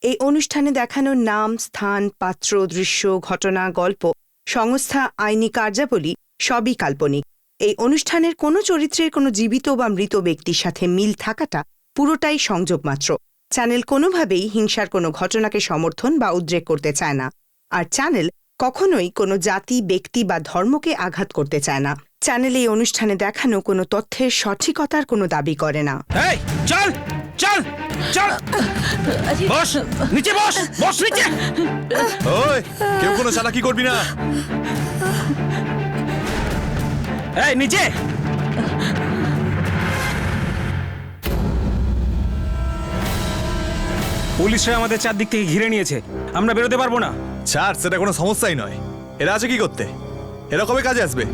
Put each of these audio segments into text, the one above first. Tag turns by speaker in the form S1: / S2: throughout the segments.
S1: এই অনুষ্ঠানে দেখানো নাম, স্থান, পাত্র, দৃশ্য, ঘটনা, গল্প, সংস্থা, আইনি কার্যাবলী সবই কাল্পনিক। এই অনুষ্ঠানের কোনো চরিত্রের কোনো জীবিত বা মৃত ব্যক্তির সাথে মিল থাকাটা পুরোটাই সংযোগ মাত্র। চ্যানেল কোনোভাবেই হিংসার কোনো ঘটনাকে সমর্থন বা উদ্রেক করতে চায় না, আর চ্যানেল কখনোই কোনো জাতি, ব্যক্তি বা ধর্মকে আঘাত করতে চায় না। চ্যানেল এই অনুষ্ঠানে দেখানো কোনো তথ্যের সঠিকতার কোনো দাবি করে না।
S2: এই চল চল চল, বস নিচে, বস বস নিচে।
S3: ওই কেউ কোনো চালাকি করবি না।
S2: এই নিচে। পুলিশরা আমাদের চারদিক থেকে ঘিরে নিয়েছে, আমরা বেরোতে পারবো না।
S3: ছাড়, সেটা কোনো সমস্যাই নয়। এরা আছে কি করতে? এরা কবে কাজে আসবে?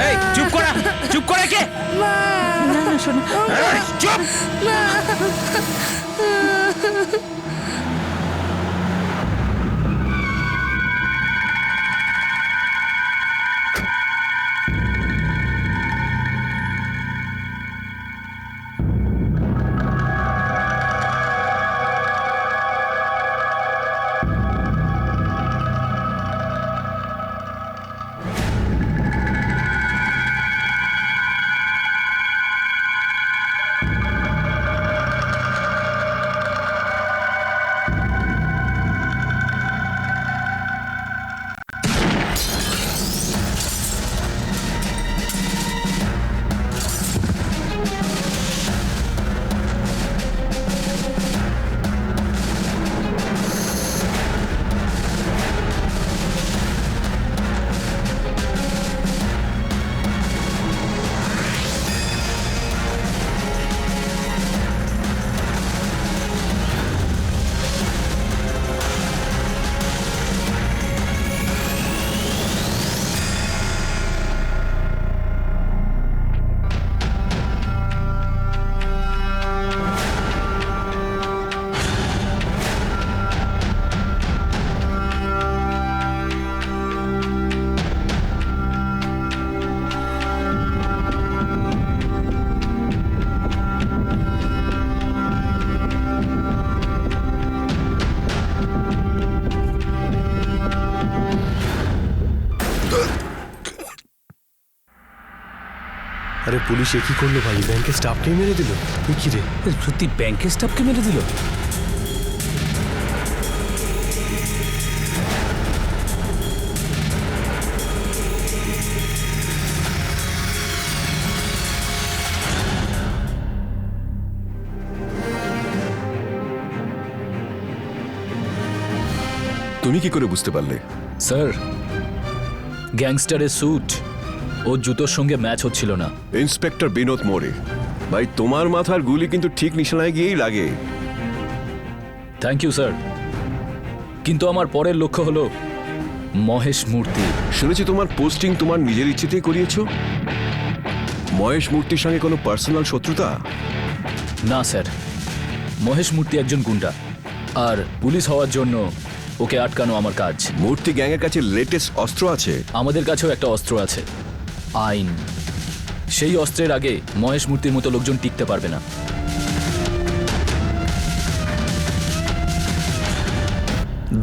S2: এই চুপ করা, চুপ করে কে?
S4: না না শোনো,
S2: চুপ।
S5: আরে পুলিশ এ কি করলো ভাই? ব্যাংকের স্টাফকে মেরে দিল। কি রে,
S2: সত্যি ব্যাংকের স্টাফকে মেরে দিল?
S3: তুমি কি করে বুঝতে পারলে?
S6: স্যার, গ্যাংস্টারের স্যুট ও জুতোর সঙ্গে ম্যাচ হচ্ছিল না।
S7: ইন্সপেক্টর বিনোদ মোরে, ভাই তোমার মাথার গুলি কিন্তু ঠিক নিশানায় গিয়েই লাগে।
S6: থ্যাংক ইউ স্যার, কিন্তু আমার পরের লক্ষ্য হলো মহেশ মূর্তি।
S7: শুনেছি তোমার পোস্টিং তোমার নিজের ইচ্ছেতেই করিয়েছ। মহেশ মূর্তির সঙ্গে কোনো পার্সোনাল শত্রুতা?
S6: না স্যার, মহেশ মূর্তি একজন গুন্ডা, আর পুলিশ হওয়ার জন্য ওকে আটকানো আমার কাজ।
S7: মূর্তি গ্যাংয়ের কাছে লেটেস্ট অস্ত্র আছে।
S6: আমাদের কাছেও একটা অস্ত্র আছে, আইন। সেই অস্ত্রের আগে মহেশ মূর্তির মতো লোকজন টিকতে পারবে না।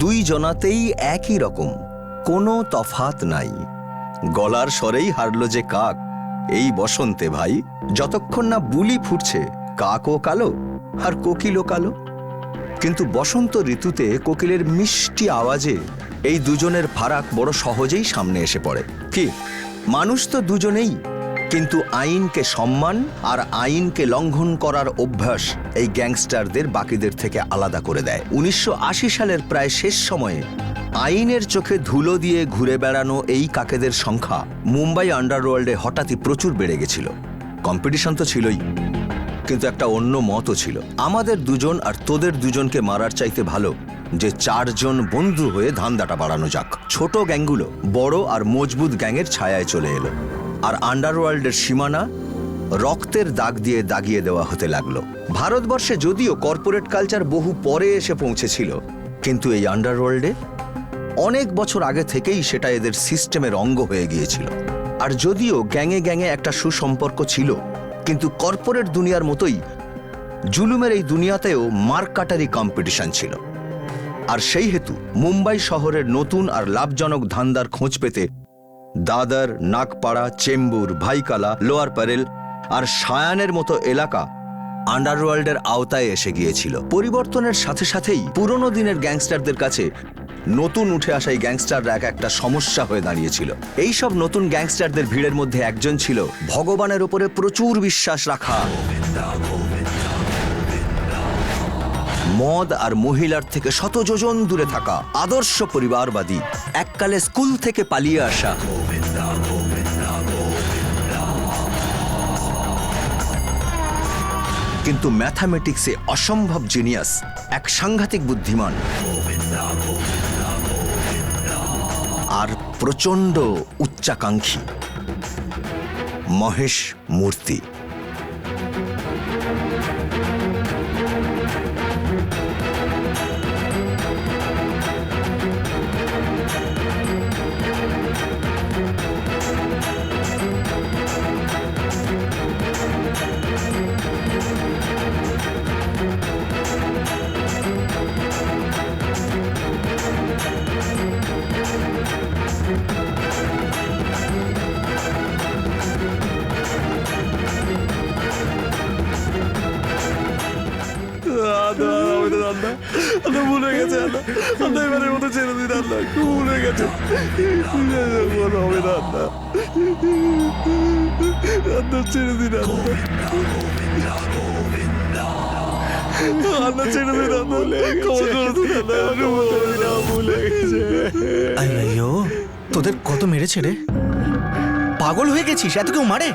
S8: দুই জনাতেই একই রকম, কোনো তফাত নাই। গলার স্বরেই হারল যে কাক এই বসন্তে ভাই। যতক্ষণ না বুলি ফুটছে, কাকও কালো আর কোকিলও কালো। কিন্তু বসন্ত ঋতুতে কোকিলের মিষ্টি আওয়াজে এই দুজনের ফারাক বড় সহজেই সামনে এসে পড়ে। কি, মানুষ তো দুজনেই, কিন্তু আইনকে সম্মান আর আইনকে লঙ্ঘন করার অভ্যাস এই গ্যাংস্টারদের বাকিদের থেকে আলাদা করে দেয়। 1980 সালের প্রায় শেষ সময়ে আইনের চোখে ধুলো দিয়ে ঘুরে বেড়ানো এই কাকেদের সংখ্যা মুম্বাই আন্ডারওয়ার্ল্ডে হঠাৎই প্রচুর বেড়ে গেছিল। কম্পিটিশন তো ছিলই, কিন্তু একটা অন্য মতও ছিল। আমাদের দুজন আর তোদের দুজনকে মারার চাইতে ভালো যে 4 জন বন্ধু হয়ে ধান্দাটা বাড়ানো যাক। ছোট গ্যাংগুলো বড় আর মজবুত গ্যাংয়ের ছায়ায় চলে এলো, আর আন্ডারওয়ার্ল্ডের সীমানা রক্তের দাগ দিয়ে দাগিয়ে দেওয়া হতে লাগলো। ভারতবর্ষে যদিও কর্পোরেট কালচার বহু পরে এসে পৌঁছেছিল, কিন্তু এই আন্ডারওয়ার্ল্ডে অনেক বছর আগে থেকেই সেটা এদের সিস্টেমের অঙ্গ হয়ে গিয়েছিল। আর যদিও গ্যাংয়ে গ্যাংয়ে একটা সুসম্পর্ক ছিল, কিন্তু কর্পোরেট দুনিয়ার মতোই জুলুমের এই দুনিয়াতেও মার্কাটারি কম্পিটিশন ছিল। আর সেই হেতু মুম্বাই শহরের নতুন আর লাভজনক ধান্দার খোঁজ পেতে দাদর, নাগপাড়া, চেম্বুর, ভাইকালা, লোয়ার প্যারেল আর সায়ানের মতো এলাকা আন্ডারওয়ার্ল্ডের আওতায় এসে গিয়েছিল। পরিবর্তনের সাথে সাথেই পুরনো দিনের গ্যাংস্টারদের কাছে নতুন উঠে আসা এই গ্যাংস্টাররা একটা সমস্যা হয়ে দাঁড়িয়েছিল। এই সব নতুন গ্যাংস্টারদের ভিড়ের মধ্যে একজন ছিল ভগবানের উপরে প্রচুর বিশ্বাস রাখা, মদ আর মহিলার থেকে শত যোজন দূরে থাকা আদর্শ পরিবারবাদী, এককালে স্কুল থেকে পালিয়ে আসা কিন্তু ম্যাথামেটিক্সে অসম্ভব জিনিয়াস, এক সাংঘাতিক বুদ্ধিমান আর প্রচণ্ড উচ্চাকাঙ্ক্ষী মহেশ মূর্তি।
S5: ভুলে গেছে, এবারের মতো ছেড়ে দিন, ভুলে গেছে, হবে না, ছেড়ে দিন, ছেড়ে দিন, ভুলে গেছে।
S2: আইয়ো, তোদের কত মেরেছে রে? পাগল হয়ে গেছিস? এত কেউ মারে?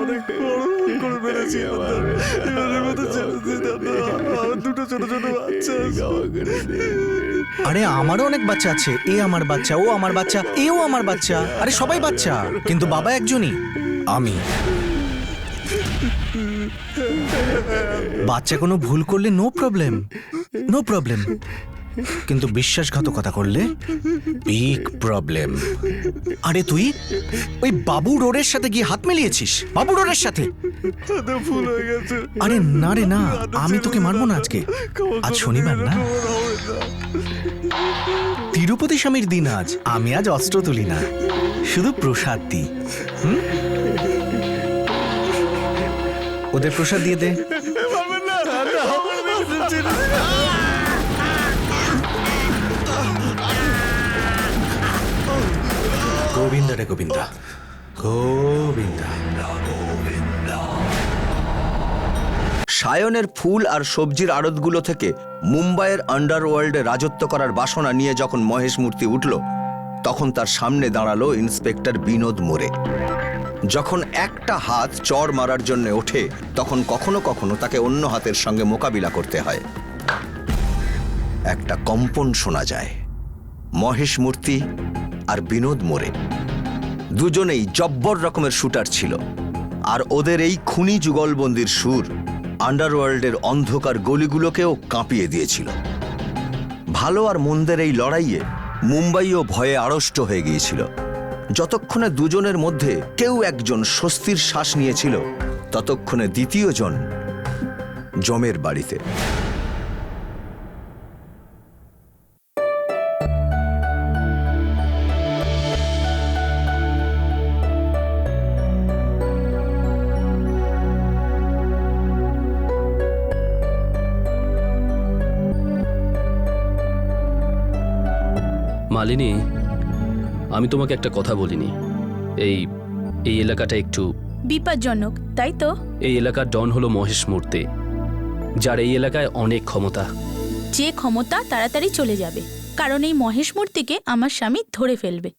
S5: অনেক বড় করে মেরেছি, এবারের মতো ছেড়ে দিন, আমার দুটো ছোট ছোট বাচ্চা।
S2: আরে আমারও অনেক বাচ্চা আছে, এ আমার বাচ্চা, ও আমার বাচ্চা, এও আমার বাচ্চা, আরে সবাই বাচ্চা, কিন্তু বাবা একজনই, আমি। বাচ্চা কোনো ভুল করলে নো প্রবলেম, নো প্রবলেম, কিন্তু বিশ্বাসঘাতকতা করলে বিগ প্রবলেম। আরে তুই ওই বাবু রোডের সাথে গিয়ে হাত মিলিয়েছিস? বাবু রোডের সাথে?
S5: ভুল হয়ে গেছে।
S2: আরে না রে না, আমি তোকে মারবো না আজকে, আজ শনিবার না, তিরুপতি স্বামীর দিন আজ। আমি আজ অস্ত্র তুলি না, শুধু প্রসাদ দিই। ওদের প্রসাদ দিয়ে দে। গোবিন্দা রে গোবিন্দা, গোবিন্দা।
S8: সায়নের ফুল আর সবজির আড়তগুলো থেকে মুম্বাইয়ের আন্ডারওয়ার্ল্ডে রাজত্ব করার বাসনা নিয়ে যখন মহেশ মূর্তি উঠল, তখন তার সামনে দাঁড়ালো ইন্সপেক্টর বিনোদ মোরে। যখন একটা হাত চড় মারার জন্য ওঠে, তখন কখনো কখনো তাকে অন্য হাতের সঙ্গে মোকাবিলা করতে হয়। একটা কম্পন শোনা যায়। মহেশ মূর্তি আর বিনোদ মোরে দুজনেই জব্বর রকমের শুটার ছিল, আর ওদের এই খুনি যুগলবন্দির সুর আন্ডারওয়ার্ল্ডের অন্ধকার গলিগুলোকেও কাঁপিয়ে দিয়েছিল। ভালো আর মন্দের এই লড়াইয়ে মুম্বাইও ভয়ে আড়ষ্ট হয়ে গিয়েছিল। যতক্ষণে দুজনের মধ্যে কেউ একজন স্বস্তির শ্বাস নিয়েছিল, ততক্ষণে দ্বিতীয় জন জমের বাড়িতে।
S6: মালিনী, আমি তোমাকে একটা কথা বলিনি। এই এই এলাকাটা একটু
S4: বিপজ্জনক, তাই তো?
S6: এই এলাকার ডন হলো মহেশ মূর্তি, যার এই এলাকায় অনেক ক্ষমতা।
S4: যে ক্ষমতা তাড়াতাড়ি চলে যাবে, কারণ এই মহেশ মূর্তিকে আমার স্বামী ধরে ফেলবে।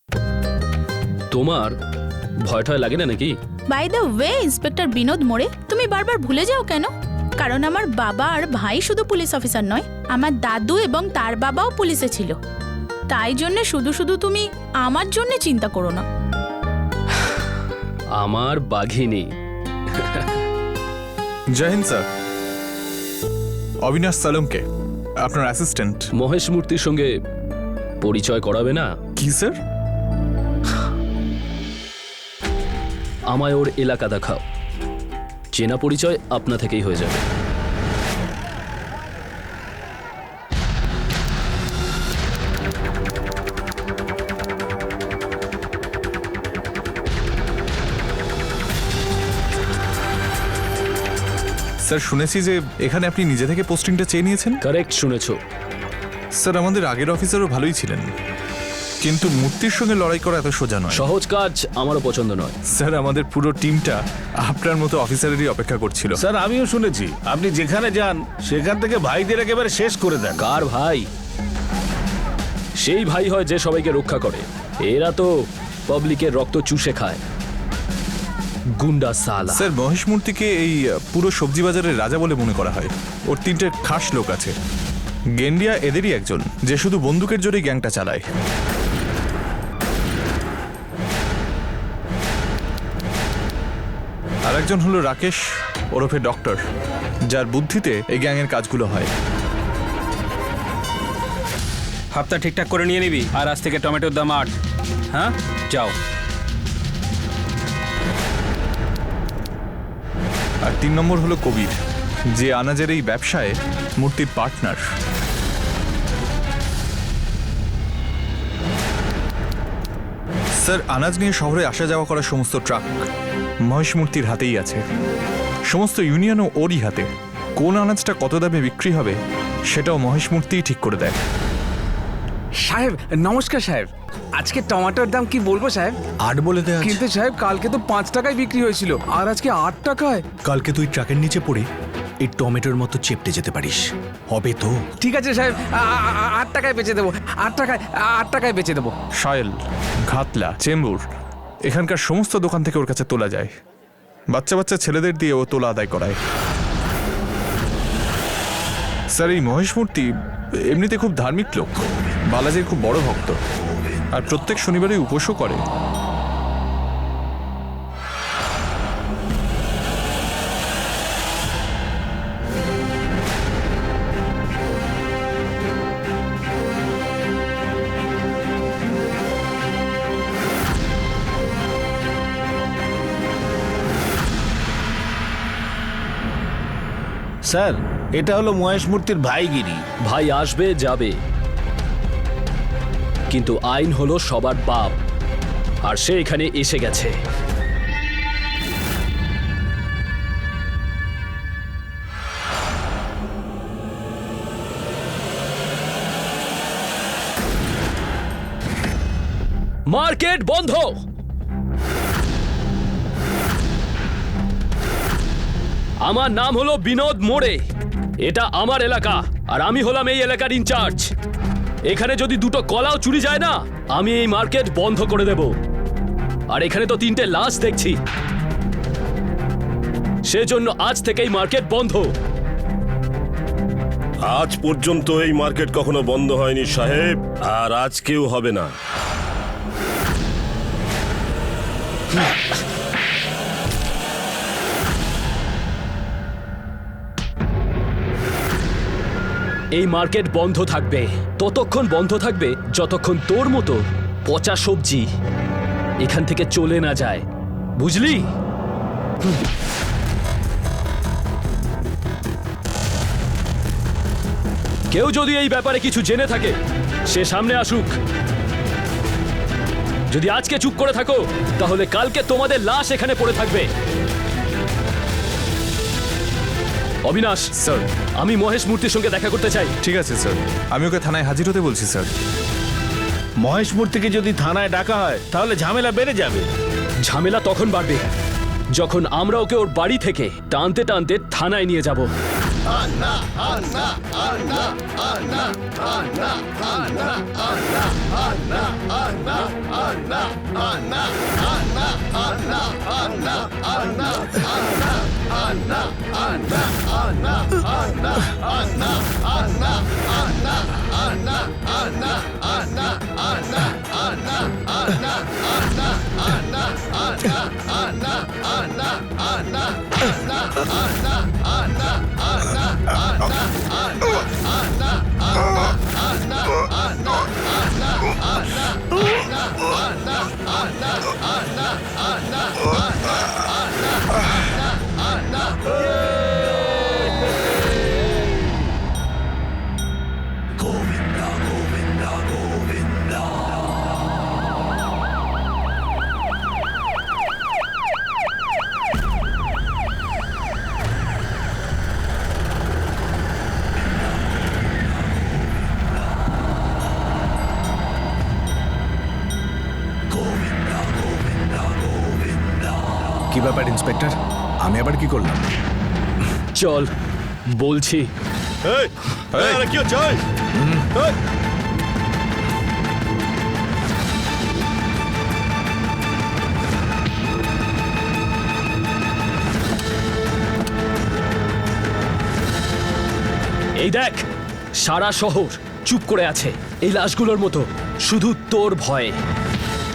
S6: তোমার ভয় টয় লাগে না নাকি?
S4: By the way, inspector Binod মোড়ে, তুমি বারবার ভুলে যাও কেন? কারণ আমার বাবা আর ভাই শুধু পুলিশ অফিসার নয়, আমার দাদু এবং তার বাবাও পুলিশে ছিল। তাই জন্য শুধু শুধু তুমি আমার জন্য চিন্তা করো না।
S6: আমার বাঘিনী।
S3: জয় হিন্দ স্যার। অবিনাশ সালমকে, আপনার অ্যাসিস্ট্যান্ট।
S6: মহেশ মূর্তির সঙ্গে পরিচয় করাবে না?
S3: কি স্যার?
S6: আমায় ওর এলাকা দেখাও, চেনা পরিচয় আপনা থেকেই হয়ে যাবে।
S3: স্যার শুনেছি যে এখানে আপনি নিজে থেকে পোস্টিংটা চেয়ে নিয়েছেন।
S6: কারেক্ট শুনেছো।
S3: স্যার আমাদের আগের অফিসারও ভালোই ছিলেন, কিন্তু মূর্তির সঙ্গে লড়াই করা এত সোজা নয়।
S6: সহজ কাজ আমারও পছন্দ নয়।
S3: স্যার আমাদের পুরো টিমটা আপনার মতো অফিসারেরই অপেক্ষা করছিল।
S5: স্যার আমিও শুনেছি আপনি যেখানে যান সেখান থেকে ভাইদের একেবারে শেষ করে দেন।
S6: কার ভাই? সেই ভাই হয় যে সবাইকে রক্ষা করে। এরা তো পাবলিকের রক্ত চুষে খায়, গুন্ডা সালা।
S3: স্যার মহেশ মূর্তিকে এই পুরো সবজি বাজারের রাজা বলে মনে করা হয়। ওর 3টে খাস লোক আছে। গেন্ডিয়া এদেরই একজন, যে শুধু বন্দুকের জোরেই গ্যাংটা চালায়। আর একজন হলো রাকেশ ওরফে ডক্টর, যার বুদ্ধিতে এই গ্যাংয়ের কাজগুলো হয়।
S9: হাফতা ঠিকঠাক করে নিয়ে নিবি, আর আজ থেকে টমেটোর দাম 8। হ্যাঁ, যাও।
S3: আর 3 নম্বর হলো কবির, যে আনাজের এই ব্যবসায় মূর্তির পার্টনার। স্যার আনাজ নিয়ে শহরে আসা যাওয়া করা সমস্ত ট্রাক মহেশ মূর্তির হাতেই আছে। সমস্ত ইউনিয়নও ওরই হাতে। কোন আনাজটা কত দামে বিক্রি হবে সেটাও মহেশ মূর্তিই ঠিক করে দেয়।
S10: সাহেব নমস্কার সাহেব, আজকে টমেটোর দাম কি বলবো সাহেব?
S2: 8 বলে দে আজ।
S10: কিন্তু সাহেব কালকে তো 5 টাকায় বিক্রি হয়েছিল, আর আজকে 8 টাকায়।
S2: কালকে তুই ট্রাকের নিচে পড়ে এই টমেটোর মতো চেপটে যেতে পারিস, হবে তো?
S10: ঠিক আছে সাহেব, 8 টাকায় বেচে দেবো। 8 টাকায় বেচে দেবো।
S3: শায়েল, ঘাতলা, চেম্বুর, এখানকার সমস্ত দোকান থেকে ওর কাছে তোলা যায়। বাচ্চা বাচ্চা ছেলেদের দিয়ে ও তোলা আদায় করায়। স্যার এই মহেশ মূর্তি এমনিতে খুব ধার্মিক লোক, বালাজির খুব বড় ভক্ত, আর প্রত্যেক শনিবারে উপোসও করে।
S5: স্যার এটা হলো মহেশ মূর্তির ভাইগিরি।
S6: ভাই আসবে যাবে, কিন্তু আইন হলো সবার বাপ, আর সে এখানে এসে গেছে। মার্কেট বন্ধ। আমার নাম হলো বিনোদ মোড়ে, এটা আমার এলাকা, আর আমি হলাম এই এলাকার ইনচার্জ। এখানে যদি 2টো কলাও চুরি যায় না, আমি এই মার্কেট বন্ধ করে দেব। আর এখানে তো 3টে লাশ দেখছি, সেজন্য আজ থেকেই মার্কেট বন্ধ।
S11: আজ পর্যন্ত এই মার্কেট কখনো বন্ধ হয়নি সাহেব, আর আজকেও হবে না।
S6: এই মার্কেট বন্ধ থাকবে, ততক্ষণ বন্ধ থাকবে যতক্ষণ তোর মতো পচা সবজি এখান থেকে চলে না যায়, বুঝলি? কেউ যদি এই ব্যাপারে কিছু জেনে থাকে সে সামনে আসুক। যদি আজকে চুপ করে থাকো তাহলে কালকে তোমাদের লাশ এখানে পড়ে থাকবে। অবিনাশ
S3: স্যার,
S6: আমি মহেশ মূর্তির সঙ্গে দেখা করতে চাই।
S3: ঠিক আছে স্যার, আমি ওকে থানায় হাজির হতে বলছি স্যার।
S5: মহেশ মূর্তিকে যদি থানায় ডাকা হয় তাহলে ঝামেলা বেড়ে যাবে।
S6: ঝামেলা তখন বাড়বে যখন আমরা ওকে ওর বাড়ি থেকে টানতে টানতে থানায় নিয়ে যাব।
S2: কি ব্যাপার ইন্সপেক্টর, আমি আবার কি করলাম?
S6: চল বলছি।
S11: কি হচ্ছে?
S6: এই দেখ, সারা শহর চুপ করে আছে এই লাশগুলোর মতো, শুধু তোর ভয়ে।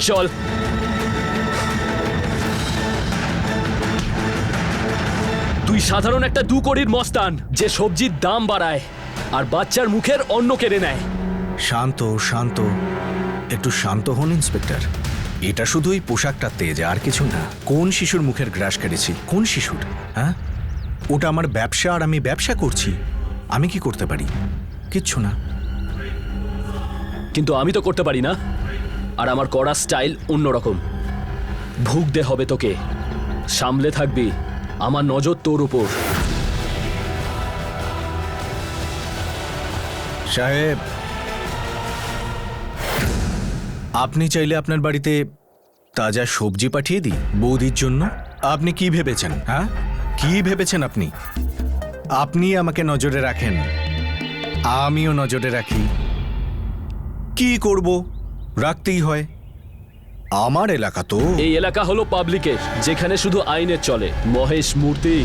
S6: চল। তুই সাধারণ একটা 2 কোটির মস্তান যে সবজির দাম বাড়ায় আর বাচ্চার মুখের অন্ন কেড়ে নেয়।
S2: শান্ত শান্ত, একটু শান্ত হন ইন্সপেক্টর। এটা শুধু ওই পোশাকটা তেজ, আর কিছু না। কোন শিশুর মুখের গ্রাস কেটেছি? কোন শিশুর? হ্যাঁ, ওটা আমার ব্যবসা আর আমি ব্যবসা করছি। আমি কি করতে পারি? কিচ্ছু না।
S6: কিন্তু আমি তো করতে পারি না, আর আমার করা স্টাইল অন্যরকম। ভুগতে হবে তোকে, সামলে থাকবি। আমার নজর তোর উপর।
S2: সাহেব, আপনি চাইলে আপনার বাড়িতে তাজা সবজি পাঠিয়ে দিই বৌদির জন্য। আপনি কি ভেবেছেন? হ্যাঁ, কি ভেবেছেন আপনি? আপনি আমাকে নজরে রাখেন, আমিও নজরে রাখি। কি করব, রাখতেই হয়। আমার এলাকা তো।
S6: এই এলাকা হলো পাবলিকের, যেখানে শুধু আইনের চলে। মহেশ মূর্তি,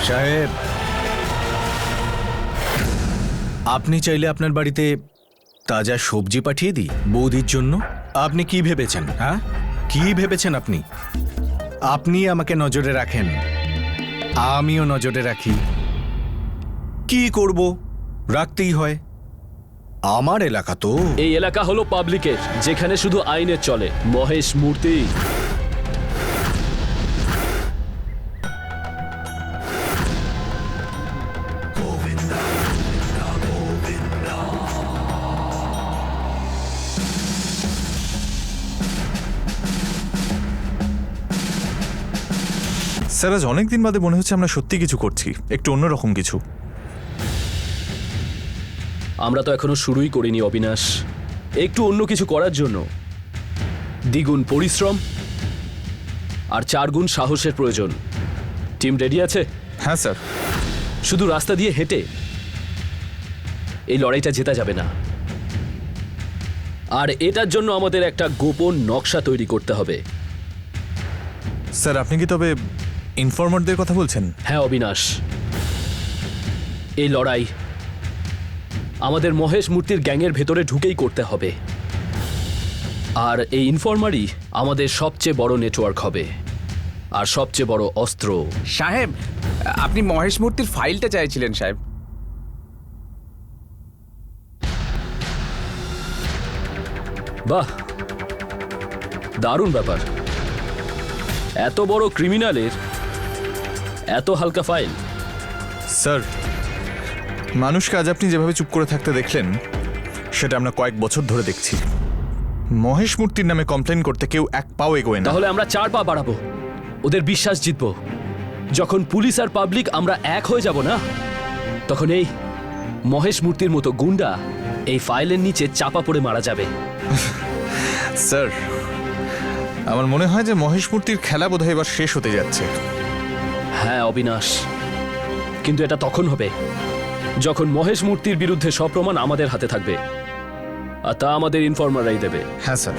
S2: সাহেব, আপনি চাইলে আপনার বাড়িতে তাজা সবজি পাঠিয়ে দিই বৌদির জন্য। আপনি কি ভেবেছেন? হ্যাঁ, কি ভেবেছেন আপনি? আপনি আমাকে নজরে রাখেন, আমিও নজরে রাখি। কি করব, রাখতেই হয়। আমার এলাকা তো।
S6: এই এলাকা হলো পাবলিকের, যেখানে শুধু আইনের চলে। মহেশ মূর্তি,
S3: স্যার আজ অনেকদিন বাদে মনে হচ্ছে আমরা সত্যি কিছু করছি, একটু অন্যরকম কিছু।
S6: আমরা তো এখনো শুরুই করিনি অবিনাশ। একটু অন্য কিছু করার জন্য দ্বিগুণ পরিশ্রম আর 4 গুণ সাহসের প্রয়োজন। টিম রেডি আছে?
S3: হ্যাঁ স্যার।
S6: শুধু রাস্তা দিয়ে হেঁটে এই লড়াইটা জেতা যাবে না, আর এটার জন্য আমাদের একটা গোপন নকশা তৈরি করতে হবে।
S3: স্যার আপনি কি তবে ইনফরমারদের কথা বলছেন?
S6: হ্যাঁ অবিনাশ, এই লড়াই আমাদের মহেশ মূর্তির গ্যাংয়ের ভেতরে ঢুকেই করতে হবে, আর এই ইনফরমারই আমাদের সবচেয়ে বড় নেটওয়ার্ক হবে আর সবচেয়ে বড় অস্ত্র।
S10: সাহেব, আপনি মহেশ মূর্তির ফাইলটা চাইছিলেন সাহেব।
S6: বাহ, দারুণ ব্যাপার। এত বড় ক্রিমিনালের এত হালকা ফাইল।
S3: স্যার মানুষকে আজ আপনি যেভাবে চুপ করে থাকতে দেখলেন সেটা আমরা কয়েক বছর ধরে দেখছি। মহেশ মূর্তির নামে কমপ্লেন করতে কেউ এক পাও এগোয় না।
S6: তাহলে আমরা 4 পা বাড়াবো, ওদের বিশ্বাস জিতবো। যখন পুলিশ আর পাবলিক আমরা এক হয়ে যাব না, তখন এই মহেশ মূর্তির মতো গুন্ডা এই ফাইলের নিচে চাপা পড়ে মারা যাবে।
S3: স্যার, আমার মনে হয় যে মহেশ মূর্তির খেলা বোধহয় এবার শেষ হতে যাচ্ছে।
S6: হ্যাঁ অবিনাশ, কিন্তু এটা তখন হবে যখন মহেশ মূর্তির বিরুদ্ধে সব প্রমাণ আমাদের হাতে থাকবে, আর তা আমাদের ইনফর্মাররাই দেবে।
S3: হ্যাঁ স্যার।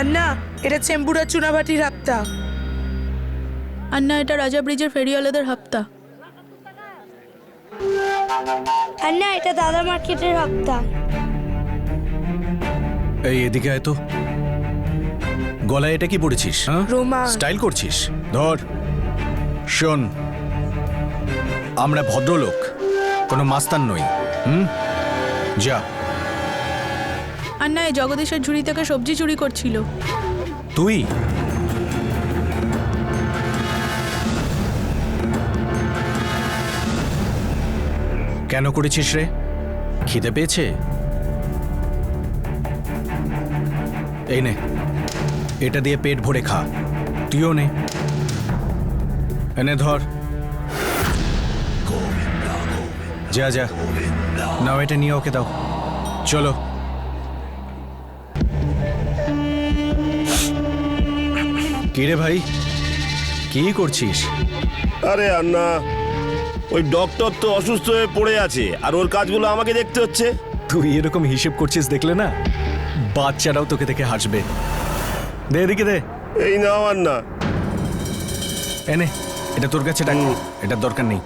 S12: আন্না, এটা চেম্বুরা চুনাভাটির হাপ্তা।
S4: আর না, এটা রাজা ব্রিজের ফেরিওয়ালাদের হাপ্তা।
S12: আন্না, এটা দাদা মার্কেটের হাপ্তা।
S2: এই এদিকে আয় তো। গলায় এটা কি পড়েছিস? হ্যাঁ,
S12: রোমান।
S2: স্টাইল করছিস? ধর। শোন, আমরা ভদ্রলোক, কোনো মাস্তান নই। যা।
S4: আর না, এই জগদীশের ঝুড়ি থেকে সবজি চুরি করছিল।
S2: তুই? কেন করেছিস রে? খিদে পেয়েছে? এই নে, এটা দিয়ে পেট ভরে খা। তুইও নে, এনে ধর। যা যা, নাও এটা নিয়ে ওকে দাও। চলো। কি রে ভাই, কি করছিস?
S11: আরে আন্না, ওই ডক্টর তো অসুস্থ হয়ে পড়ে আছে, আর ওর কাজগুলো আমাকে দেখতে হচ্ছে।
S2: তুই এরকম হিসেব করছিস দেখলে না, বাচ্চারাও তোকে দেখে হাসবে। দে এদিকে দে।
S11: এই নাও আন্না।
S2: এনে, এটা তোর কাছে রাখ, এটার দরকার নেই।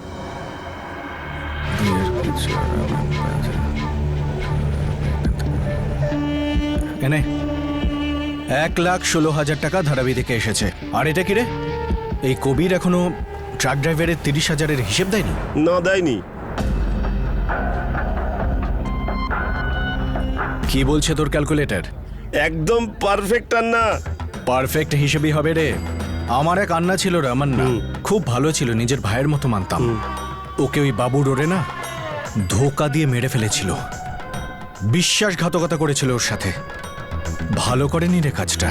S2: এনে 1,16,000 টাকা ধারাবি থেকে এসেছে। আর এটা কি রে? এই কবির এখনো ট্রাক ড্রাইভারের 30,000-এর হিসেব দেয়নি?
S11: না, দেয়নি।
S2: কি বলছে তোর ক্যালকুলেটর?
S11: একদম পারফেক্ট আন্না।
S2: পারফেক্ট হিসেবেই হবে রে। আমার এক আন্না ছিল রামান না, খুব ভালো ছিল, নিজের ভাইয়ের মতো মানতাম। ওকে ওই বাবু ডোরে না ধোকা দিয়ে মেরে ফেলেছিল, বিশ্বাসঘাতকতা করেছিল ওর সাথে। ভালো করেনি রে কাজটা।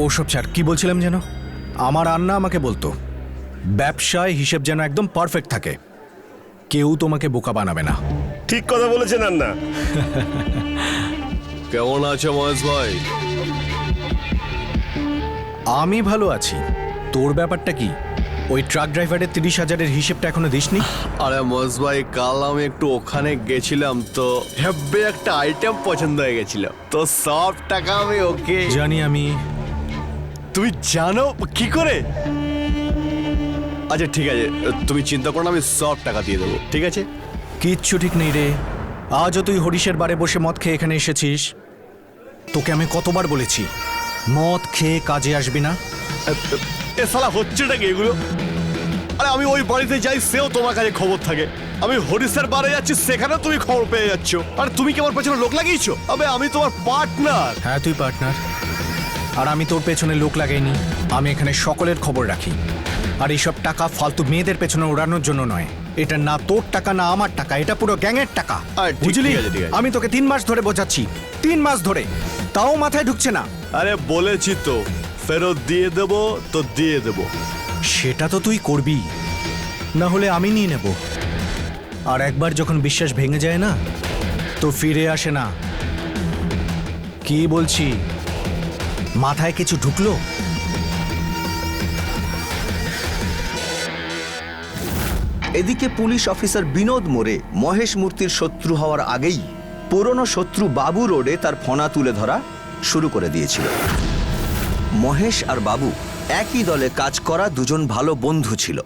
S2: ওসব ছাড়, কি বলছিলাম যেন? আমার আন্না আমাকে বলতো ব্যবসায় হিসেব যেন একদম পারফেক্ট থাকে, কেউ তোমাকে বোকা বানাবে না।
S11: ঠিক কথা বলেছেন আন্না।
S7: কেমন আছে মহেশ ভাই?
S2: আমি ভালো আছি। তোর ব্যাপারটা কি? ওই ট্রাক ড্রাইভারের 30,000-এর হিসেবটা এখনো দিসনি?
S7: আরে মহেশ ভাই, কাল আমি একটু ওখানে গেছিলাম তো হেব্বে একটা আইটেম পছন্দ হয়ে গেছিল, তো সব টাকা আমি ওকে।
S2: জানি আমি।
S7: তুমি জানো কি করে? আচ্ছা ঠিক আছে, তুমি চিন্তা করো না, আমি সব টাকা দিয়ে দেবো, ঠিক আছে?
S2: কিচ্ছু ঠিক নেই রে। আজও তুই হরিশের বারে বসে মদ খেয়ে এখানে এসেছিস। তোকে আমি কতবার বলেছি মদ খেয়ে কাজে আসবি না?
S7: এ শালা হচ্ছেটা কি এগুলো? আরে আমি ওই বাড়িতে যাই, সেও তোমার কাছে খবর থাকে। আমি হরিশের বারে যাচ্ছি, সেখানেও তুমি খবর পেয়ে যাচ্ছ। আর তুমি কি আমার পেছনে লোক লাগিয়েছো? আবে আমি তোমার পার্টনার।
S2: হ্যাঁ, তুই পার্টনার, আর আমি তোর পেছনে লোক লাগাইনি। আমি এখানে সকলের খবর রাখি। আর এইসব টাকা ফালতু মেয়েদের পেছনে ওড়ানোর জন্য নয়। এটা না তোর টাকা না আমার টাকা, এটা পুরো গ্যাংয়ের টাকা, বুঝলি? আমি তোকে 3 মাস ধরে বোঝাচ্ছি, 3 মাস ধরে, তাও মাথায় ঢুকছে না।
S7: আরে বলেছি তো, ফেরত দিয়ে দেবো তো দিয়ে দেবো।
S2: সেটা তো তুই করবি, না হলে আমি নিয়ে নেব। আর একবার যখন বিশ্বাস ভেঙে যায় না, তো ফিরে আসে না। কি বলছি, মাথায় কিছু ঢুকলো?
S8: এদিকে পুলিশ অফিসার বিনোদ মোরে মহেশ মূর্তির শত্রু হওয়ার আগেই পুরনো শত্রু বাবু রোডে তার ফনা তুলে ধরা শুরু করে দিয়েছিল। মহেশ আর বাবু একই দলে কাজ করা দুজন ভালো বন্ধু ছিল,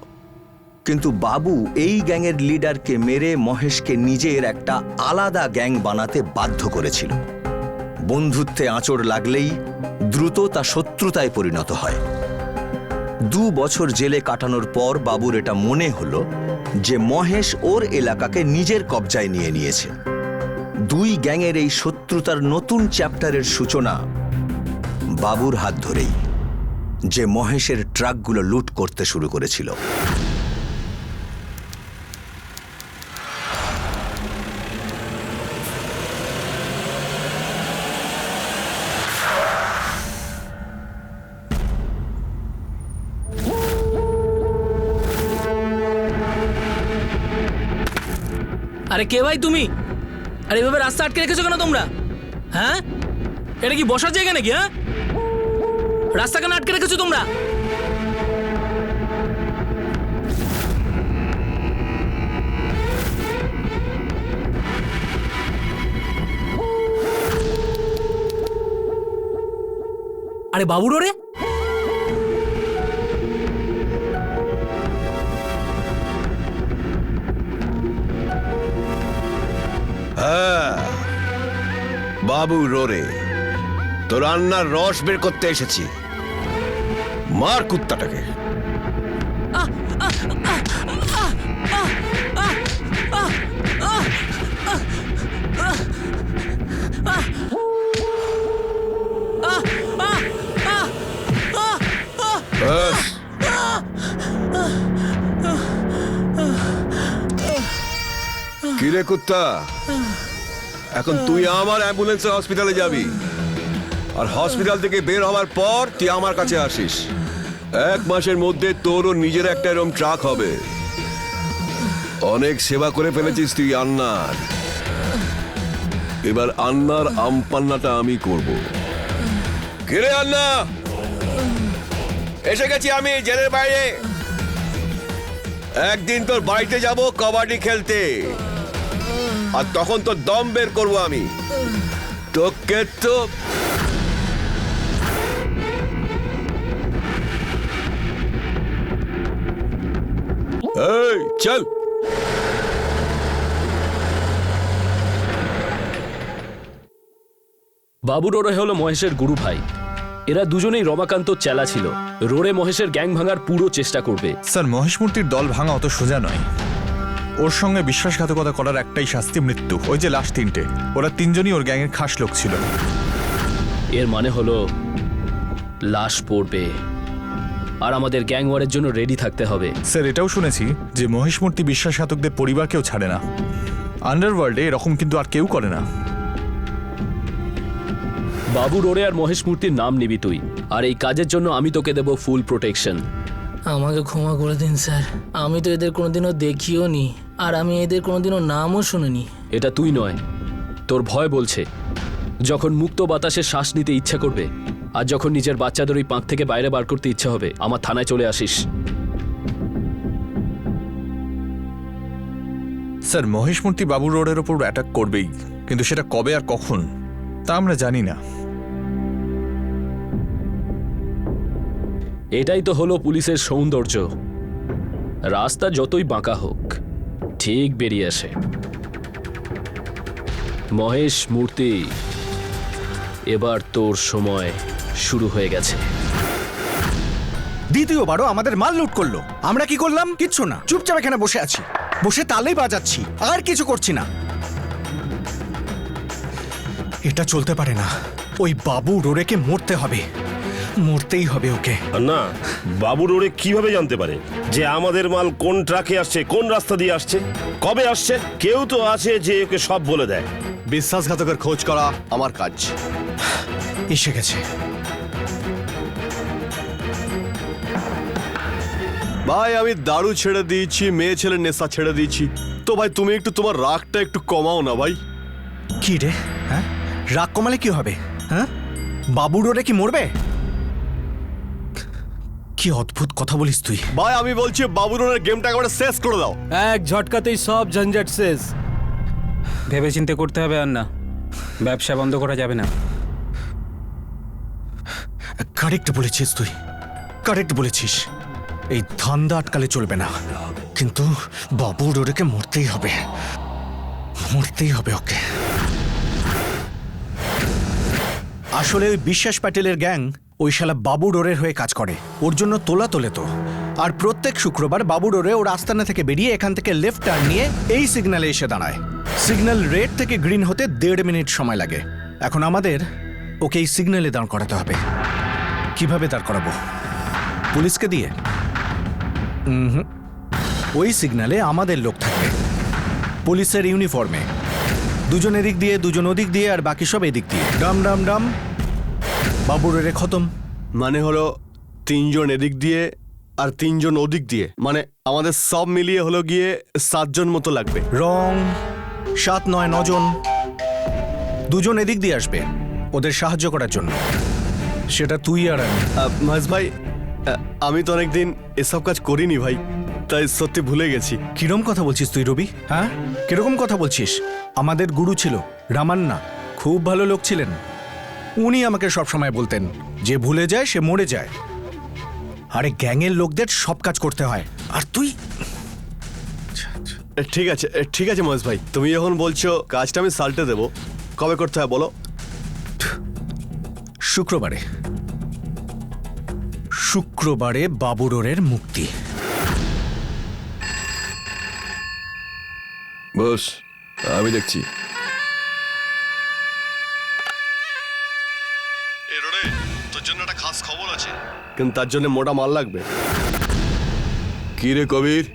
S8: কিন্তু বাবু এই গ্যাংয়ের লিডারকে মেরে মহেশকে নিজের একটা আলাদা গ্যাং বানাতে বাধ্য করেছিল। বন্ধুত্বে আঁচড় লাগলেই দ্রুত তা শত্রুতায় পরিণত হয়। 2 বছর জেলে কাটানোর পর বাবুর এটা মনে হলো যে মহেশ ওর এলাকাকে নিজের কবজায় নিয়ে নিয়েছে। 2 গ্যাংয়ের এই শত্রুতার নতুন চ্যাপ্টারের সূচনা বাবুর হাত ধরেই, যে মহেশের ট্রাকগুলো লুট করতে শুরু করেছিল।
S6: আরে কে ভাই তুমি? আরে এভাবে রাস্তা আটকে রেখেছো কেন তোমরা? হ্যাঁ, এটা কি বসার জায়গা নাকি? হ্যাঁ, রাস্তা কেন আটকে রেখেছো তোমরা? আরে বাবুর ওরে,
S7: হ্যাঁ বাবু রোরে, তোর রান্নার রস বের করতে এসেছি। মার কুত্তাটাকে। ব্যাস। কিরে কুত্তা, এখন তুই আমার অ্যাম্বুলেন্সে হসপিটালে যাবি, আর হসপিটাল থেকে বের হওয়ার পর তুই আমার কাছে আসিস। 1 মাসের মধ্যে তোরও নিজের একটা এরকম ট্রাক হবে। অনেক সেবা করে ফেলেছিস তুই আন্নার, এবার আন্নার আমপান্নাটা আমি করব। কিরে আন্না, এসে গেছি আমি জেলের বাইরে। একদিন তোর বাড়িতে যাব কবাডি খেলতে, আর তখন তো দম বের করবো আমি। তোকে তো এই চল।
S6: বাবু রোরে হলো মহেশের গুরু ভাই। এরা দুজনেই রমাকান্ত চেলা ছিল। রোরে মহেশের গ্যাং ভাঙার পুরো চেষ্টা করবে।
S3: স্যার, মহেশ মূর্তির দল ভাঙা অত সোজা নয়। ওর সঙ্গে বিশ্বাসঘাতকতা করার একটাই শাস্তি, মৃত্যু। ওই যে লাস্ট 3টে, ওরা 3জনই ওর গ্যাংয়ের খাস লোক ছিল।
S6: এর মানে হলো লাশ পড়বে, আর আমাদের গ্যাং ওয়ারের জন্য রেডি থাকতে হবে।
S3: স্যার, এটাও শুনেছি যে মহেশ মূর্তি বিশ্বাসঘাতকদের পরিবারকেও ছাড়ে না। আন্ডারওয়ার্ল্ডে এরকম কিন্তু আর কেউ করে না।
S6: বাবু রোরে আর মহেশ মূর্তির নাম নিবি তুই, আর এই কাজের জন্য আমি তোকে দেব ফুল প্রোটেকশন।
S13: আমাকে ক্ষমা করে দিন স্যার, আমি তো এদের কোনোদিনও দেখিও নি, আর আমি এদের কোনোদিনও নামও শুনিনি।
S6: এটা তুই নয়, তোর ভয় বলছে। যখন মুক্ত বাতাসে শ্বাস নিতে ইচ্ছা করবে, আর যখন নিজের বাচ্চাদের ওই পাঁক থেকে বাইরে বার করতে ইচ্ছা হবে, আমার থানায় চলে আসিস।
S3: স্যার, মহেশ মূর্তি বাবু রোডের ওপর অ্যাটাক করবেই, কিন্তু সেটা কবে আর কখন তা আমরা জানি না।
S6: এটাই তো হলো পুলিশের সৌন্দর্য। রাস্তা যতই বাঁকা হোক, ঠিক বেরিয়ে আসে। মহেশ মূর্তি, এবার তোর সময় শুরু হয়ে গেছে।
S2: দ্বিতীয়বারও আমাদের মাল লুট করলো। আমরা কি করলাম? কিচ্ছু না, চুপচাপ এখানে বসে আছি, বসে তালেই বাজাচ্ছি, আর কিছু করছি না। এটা চলতে পারে না। ওই বাবু রোরেকে মরতে হবে, মরতেই হবে ওকে।
S11: না, বাবু রোরে কিভাবে জানতে পারে যে আমাদের মাল কোন ট্রাকে আসছে, কোন রাস্তা দিয়ে আসছে, কবে আসছে? কেউ তো আছে যে ওকে সব বলে দেয়।
S7: বিশ্বাসঘাতকের খোঁজ করা আমার কাজ।
S2: এসে গেছে।
S7: ভাই, আমি দারু ছেড়ে দিয়েছি, মেয়ে ছেলে নেশা ছেড়ে দিয়েছি। তো ভাই, তুমি একটু তোমার রাগটা একটু কমাও না ভাই।
S2: কি রে? হ্যাঁ, রাগ কমালে কি হবে? হ্যাঁ, বাবু রোরে কি মরবে? কি অদ্ভুত কথা বলিস তুই।
S7: ভাই, আমি বলছি বাবু রোডের গেমটা একবারে শেষ করে দাও।
S9: এক ঝটকাতেই সব ঝঞ্ঝট শেষ। ভেবেচিন্তে করতে হবে আর না। ব্যবসা বন্ধ করা যাবে না।
S2: কারেক্ট বলেছিস তুই, কারেক্ট বলেছিস। এই ধান্দা আটকালে চলবে না, কিন্তু বাবু রোডেকে মরতেই হবে, মরতেই হবে ওকে। আসলে ওই বিশ্বাস প্যাটেলের গ্যাং ওই শালা বাবু ডোরের হয়ে কাজ করে, ওর জন্য তোলা তোলে তো। আর প্রত্যেক শুক্রবার বাবু ডোরে ওর আস্তানা থেকে বেরিয়ে এখান থেকে লেফট টার্ন নিয়ে এই সিগন্যালে এসে দাঁড়ায়। সিগন্যাল রেড থেকে গ্রিন হতে 1.5 মিনিট সময় লাগে। এখন আমাদের ওকে এই সিগন্যালে দাঁড় করাতে হবে। কিভাবে দাঁড় করাবো? পুলিশকে দিয়ে? ওই সিগন্যালে আমাদের লোক থাকবে, পুলিশের ইউনিফর্মে, দুজন এদিক দিয়ে দুজন ওদিক দিয়ে আর বাকি সব এদিক দিয়ে। ডাম ডাম ডাম, বাবুর রে খতম।
S7: মানে হলো 3 জন এদিক দিয়ে আর 3 জন ওদিক দিয়ে, মানে আমাদের সব মিলিয়ে হলো গিয়ে 7 জন মতো লাগবে।
S2: রং 7, 9, 9 জন। 2 জন এদিক দিয়ে আসবে ওদের সাহায্য করার জন্য, সেটা তুই আর আমি।
S7: মহেশ ভাই, আমি তো অনেকদিন এসব কাজ করিনি ভাই, তাই সত্যি ভুলে গেছি।
S2: কিরকম কথা বলছিস তুই রবি? হ্যাঁ, কিরকম কথা বলছিস? আমাদের গুরু ছিল রামান্না, খুব ভালো লোক ছিলেন। উনি আমাকে সবসময় বলতেন যে ভুলে যায় সে মরে যায়। আরে গ্যাংয়ের লোকদের সব কাজ করতে হয়, আর তুই?
S7: ঠিক আছে ঠিক আছে মহেশ ভাই, তুমি যখন বলছো কাজটা আমি সাল্টে দেবো, কবে করতে হয় বলো?
S2: শুক্রবারে, শুক্রবারে বাবুডোরের মুক্তি।
S5: বস, আমি দেখছি।
S7: তোর জন্য একটা খাস খবর আছে, কিন্তু তার জন্য মোটা মাল লাগবে।
S5: কি রে কবির,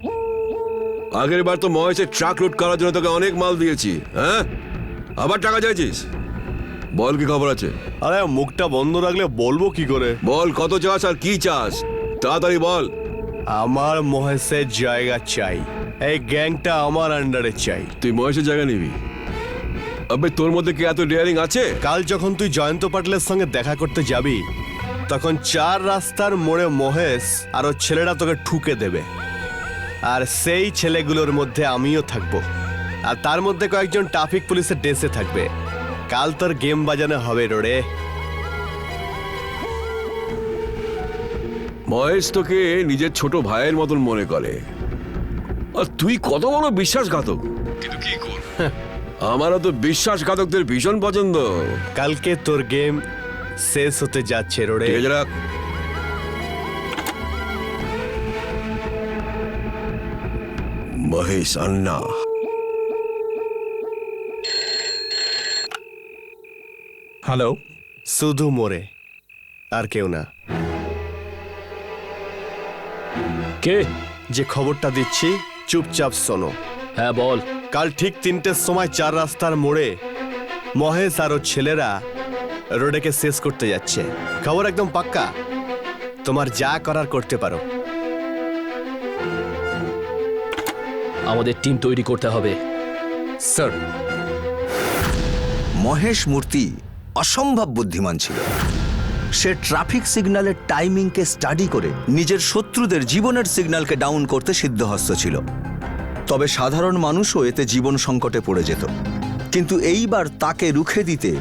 S5: আগের বার তো মহেশের ট্রাক লুট করার জন্য তোকে অনেক মাল দিয়েছি, হ্যাঁ? আবার টাকা চাইছিস? বল কি খবর আছে?
S7: আরে মুখটা বন্ধ রাখলে বলবো কি করে?
S5: বল কত চাস আর কি চাস, তাড়াতাড়ি বল।
S7: আমার মহেশের জায়গা চাই, এই গ্যাংটা আমার আন্ডারে চাই।
S5: তুই মহেশের জায়গা নিবি? আবে তোর মধ্যে কি এত ডেয়ারিং আছে?
S7: কাল যখন তুই জয়ন্ত পাটিলের সঙ্গে দেখা করতে যাবি, তখন 4 রাস্তার মোড়ে মহেশ আর ওর ছেলেরা তোকে ঠুকে দেবে, আর সেই ছেলেগুলোর মধ্যে আমিও থাকবো, আর তার মধ্যে কয়েকজন ট্রাফিক পুলিশের ড্রেসে থাকবে। কাল তোর গেম বাজানো হবে রোডে।
S5: মহেশ তোকে নিজের ছোট ভাইয়ের মতন মনে করে, আর তুই কত বড় বিশ্বাসঘাতক। কিন্তু কি কর, আমারও তো বিশ্বাসঘাতকদের ভীষণ পছন্দ।
S7: কালকে তোর গেম শেষ হতে যাচ্ছে রোডে।
S5: মহেশ আন্না।
S3: হ্যালো।
S7: শুধু মোরে, আর কেউ না।
S6: কে?
S7: যে খবরটা দিচ্ছি চুপচাপ শোনো।
S6: হ্যাঁ বল।
S7: কাল ঠিক 3টের সময় 4 রাস্তার মোড়ে মহেশ আর ওর ছেলেরা রোডেকে শেষ করতে যাচ্ছে। খবর একদম পাক্কা, তোমার যা করার করতে পারো।
S6: আমাদের টিম তৈরি করতে হবে
S3: স্যার।
S8: মহেশ মূর্তি অসম্ভব বুদ্ধিমান ছিল। সে ট্রাফিক সিগন্যালের টাইমিংকে স্টাডি করে নিজের শত্রুদের জীবনের সিগন্যালকে ডাউন করতে সিদ্ধহস্ত ছিল। তবে সাধারণ মানুষও এতে জীবন সংকটে পড়ে যেত। কিন্তু এইবার তাকে রুখে দিতে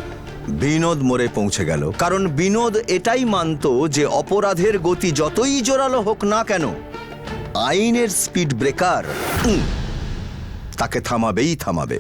S8: বিনোদ মোড়ে পৌঁছে গেল, কারণ বিনোদ এটাই মানত যে অপরাধের গতি যতই জোরালো হোক না কেন, আইনের স্পিড ব্রেকার তাকে থামাবেই থামাবে।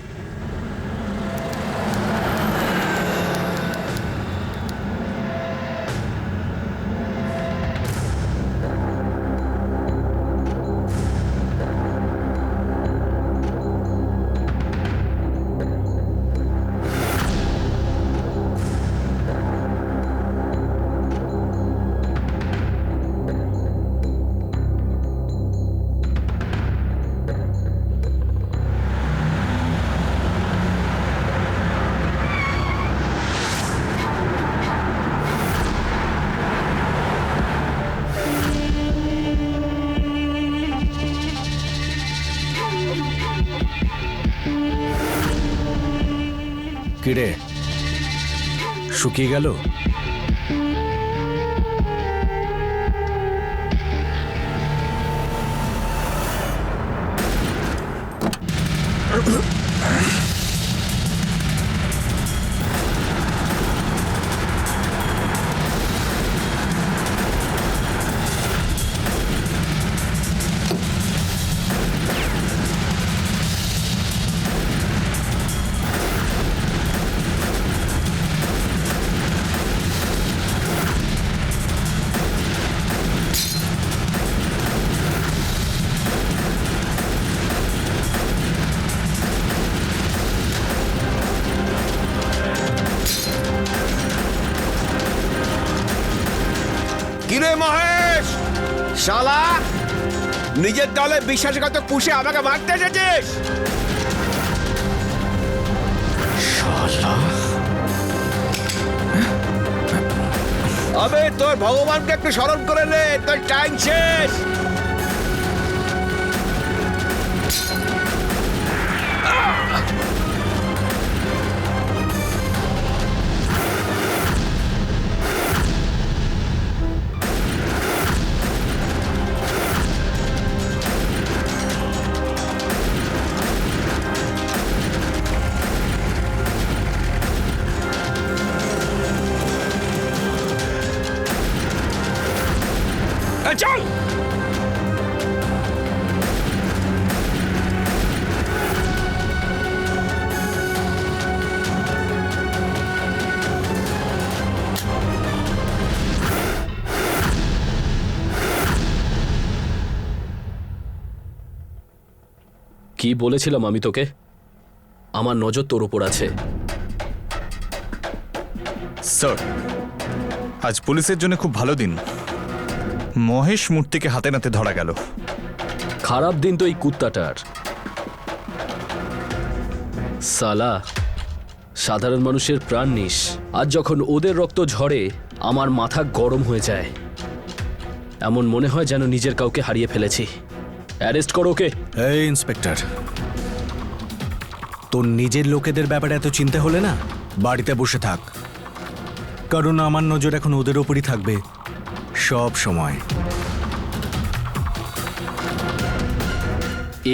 S2: কিরে, শুকিয়ে গেল?
S5: রে মহেশ, শালা নিজের দলে বিশ্বাসঘাতক পুষে আমাকে মারতে এসেছিস। আবে তোর ভগবানকে একটু স্মরণ করে নে, তোর টাইম শেষ। চল।
S6: কি বলেছিলাম আমি তোকে? আমার নজর তোর উপর আছে।
S3: স্যার, আজ পুলিশের জন্য খুব ভালো দিন। মহেশ মূর্তিকে হাতে নাতে ধরা গেল।
S6: খারাপ দিন তো এই কুত্তাটার। সালা, সাধারণ মানুষের প্রাণ নিস। আজ যখন ওদের রক্ত ঝরে আমার মাথা গরম হয়ে যায়। এমন মনে হয় যেন নিজের কাউকে হারিয়ে ফেলেছি। অ্যারেস্ট করো ওকে।
S2: এই ইন্সপেক্টর, তোর নিজের লোকেদের ব্যাপারে এত চিন্তা হলে না, বাড়িতে বসে থাক। কারণ আমার নজর এখন ওদের ওপরই থাকবে সব সময়।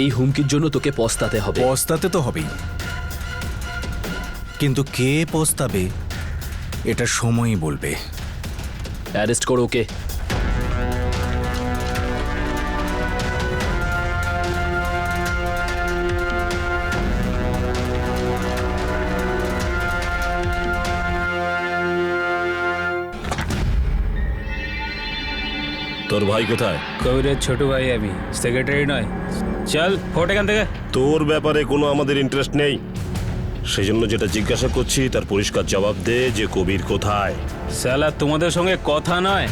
S6: এই হুমকির জন্য তোকে পস্তাতে হবে।
S2: পস্তাতে তো হবেই, কিন্তু কে পস্তাবে এটা সময়ই বলবে।
S6: অ্যারেস্ট করো ওকে।
S11: তোর ভাই কোথায়?
S9: কবিরের ছোট ভাই আমি, সেক্রেটারি নয়। চল ফোট এখান থেকে।
S11: তোর ব্যাপারে কোনো আমাদের ইন্টারেস্ট নেই। সেই জন্য যেটা জিজ্ঞাসা করছি তার পরিষ্কার জবাব দে যে কবির কোথায়।
S9: সালা তোমাদের সঙ্গে কথা নয়।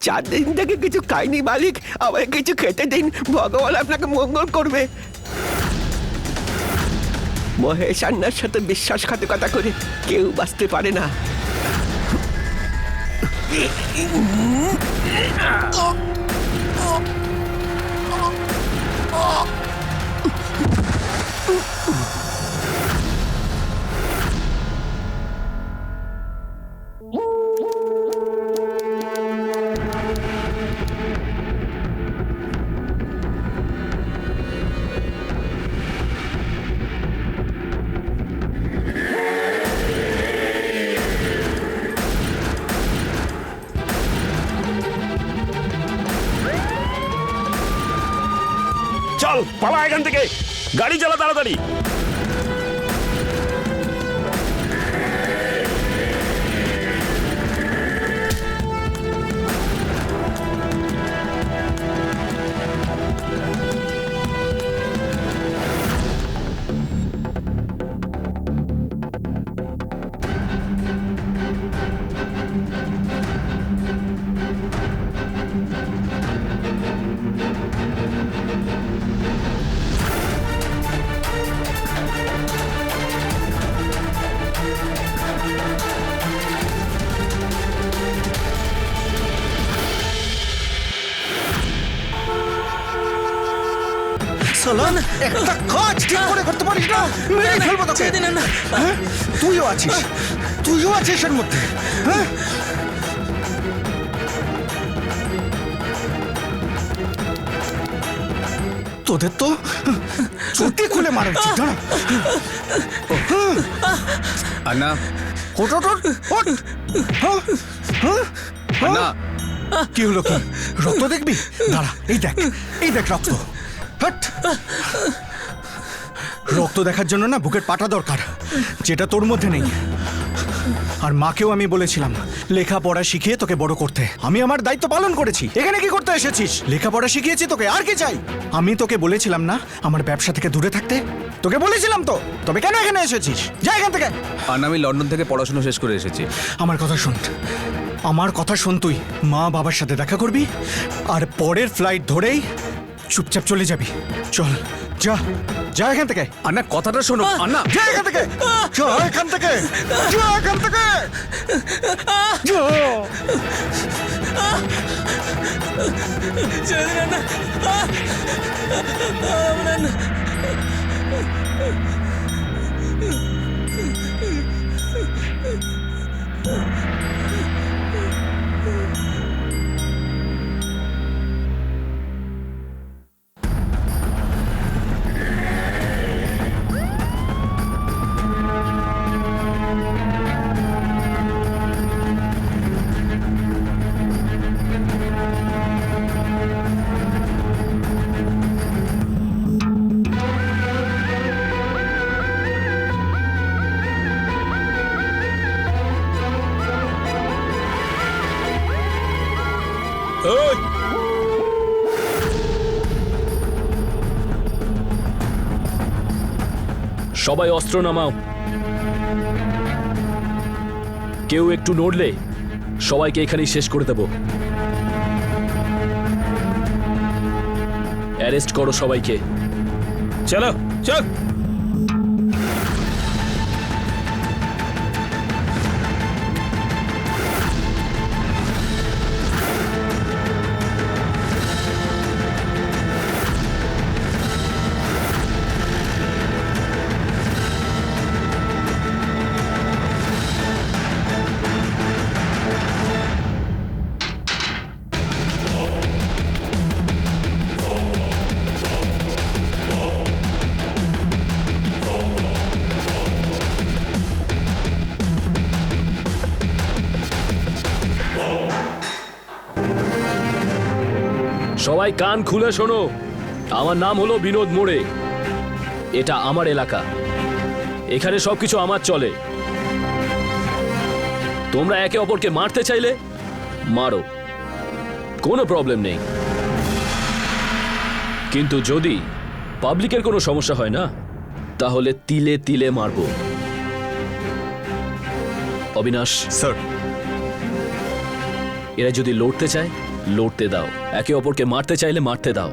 S5: চার দিন থেকে কিছু খাইনি মালিক, আমাকে কিছু খেতে দিন, ভগবান আপনাকে মঙ্গল করবে। মহেশ আন্নার সাথে বিশ্বাসঘাতকতা করে কেউ বাঁচতে পারে না।
S11: চল পালা এখান থেকে, গাড়ি চালা তাড়াতাড়ি।
S2: সালান, একটা কাজ ঠিক করে করতে পারিস না, মেরে ফেলবো তোকে। হ্যাঁ? তুইও আছিস এর মধ্যে। হ্যাঁ? তোদের তো চুটি খুলে মারা উচিত। দাঁড়া।
S10: আন্না,
S2: ওঠ, ওঠ, ওঠ, ওঠ। হ্যাঁ? হ্যাঁ?
S10: আন্না,
S2: কি হলো? কি রক্ত দেখবি? দাঁড়া, এই দেখ রক্ত। হাট। রক্ত দেখার জন্য না বুকের পাটা দরকার, যেটা তোর মধ্যে নেই। আর মাকেও আমি বলেছিলাম লেখাপড়া শিখিয়ে তোকে বড় করতে। আমি আমার দায়িত্ব পালন করেছি। এখানে কি করতে এসেছিস? লেখাপড়া শিখিয়েছি তোকে, আর কি চাই? আমি তোকে বলেছিলাম না আমার ব্যবসা থেকে দূরে থাকতে? তোকে বলেছিলাম তো, তবে কেন এখানে এসেছিস? যা এখান থেকে।
S10: আর আমি লন্ডন থেকে পড়াশোনা শেষ করে এসেছি।
S2: আমার কথা শোন, আমার কথা শোন। তুই মা বাবার সাথে দেখা করবি আর পরের ফ্লাইট ধরেই চুপচাপ চলে যাবি। চল, যা যা এখান থেকে।
S10: আন্না কথাটা শোনো। আন্না
S2: যা এখান থেকে, যা এখান থেকে, যা এখান থেকে, যা।
S13: ছেড়ে দিন আন্না। আমার আন্না।
S6: সবাই অস্ত্র নামাও। কেউ একটু নড়লে সবাইকে এখানেই শেষ করে দেব। অ্যারেস্ট করো সবাইকে।
S10: চলো চল।
S6: সবাই কান খুলে শোনো, আমার নাম হলো বিনোদ মোড়ে। এটা আমার এলাকা, এখানে সবকিছু আমার চলে। তোমরা একে অপরকে মারতে চাইলে মারো, কোনো প্রবলেম নেই। কিন্তু যদি পাবলিকের কোনো সমস্যা হয় না, তাহলে তিলে তিলে মারবো। অবিনাশ
S3: স্যার,
S6: এরা যদি লড়তে চায় লড়তে দাও, একে অপরকে মারতে চাইলে মারতে দাও।